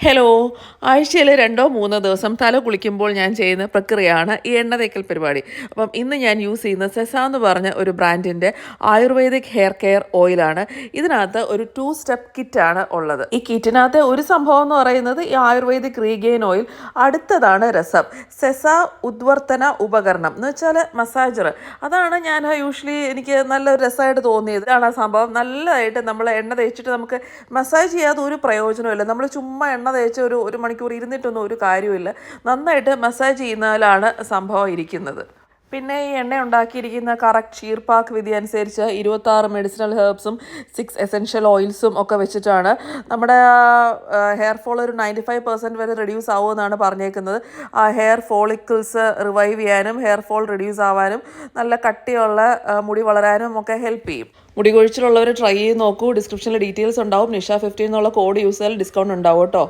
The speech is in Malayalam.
ഹലോ, ആഴ്ചയിൽ 2-3 ദിവസം തല കുളിക്കുമ്പോൾ ഞാൻ ചെയ്യുന്ന പ്രക്രിയയാണ് ഈ എണ്ണ തേക്കൽ പരിപാടി. അപ്പം ഇന്ന് ഞാൻ യൂസ് ചെയ്യുന്ന സെസ എന്ന് പറഞ്ഞ ഒരു ബ്രാൻഡിൻ്റെ ആയുർവേദിക് ഹെയർ കെയർ ഓയിലാണ്. ഇതിനകത്ത് ഒരു 2 സ്റ്റെപ്പ് കിറ്റാണ് ഉള്ളത്. ഈ കിറ്റിനകത്ത് ഒരു സംഭവം എന്ന് പറയുന്നത് ഈ ആയുർവേദിക് റീഗെയിൻ ഓയിൽ, അടുത്തതാണ് രസം സെസ ഉദ്വർത്തന ഉപകരണം എന്ന് വെച്ചാൽ മസാജർ. അതാണ് ഞാൻ യൂഷ്വലി എനിക്ക് നല്ലൊരു രസമായിട്ട് തോന്നിയത്. ഇതാണ് ആ സംഭവം. നല്ലതായിട്ട് നമ്മൾ എണ്ണ തേച്ചിട്ട് നമുക്ക് മസാജ് ചെയ്യാതെ ഒരു പ്രയോജനമില്ല. നമ്മൾ ചുമ്മാ എണ്ണ തേച്ച് ഒരു മണിക്കൂർ ഇരുന്നിട്ടൊന്നും ഒരു കാര്യമില്ല. നന്നായിട്ട് മസാജ് ചെയ്യുന്നതിലാണ് സംഭവം ഇരിക്കുന്നത്. പിന്നെ ഈ എണ്ണ ഉണ്ടാക്കിയിരിക്കുന്ന കറക്റ്റ് ഷീർപാക്ക് വിധി അനുസരിച്ച് 26 മെഡിസിനൽ ഹെർബ്സും 6 എസെൻഷ്യൽ ഓയിൽസും ഒക്കെ വെച്ചിട്ടാണ്. നമ്മുടെ ഹെയർ ഫോൾ ഒരു 95% വരെ റെഡ്യൂസ് ആവുമെന്നാണ് പറഞ്ഞേക്കുന്നത്. ഹെയർ ഫോളിക്കിൾസ് റിവൈവ് ചെയ്യാനും ഹെയർ ഫോൾ റെഡ്യൂസ് ആവാനും നല്ല കട്ടിയുള്ള മുടി വളരാനും ഒക്കെ ഹെൽപ്പ് ചെയ്യും. മുടി കൊഴിച്ചിലുള്ളവർ ട്രൈ ചെയ്ത് നോക്കൂ. ഡിസ്ക്രിപ്ഷനിൽ ഡീറ്റെയിൽസ് ഉണ്ടാവും. നിഷ 15 എന്നുള്ള കോഡ് യൂസ് ചെയ്താൽ ഡിസ്കൗണ്ട് ഉണ്ടാവും കേട്ടോ.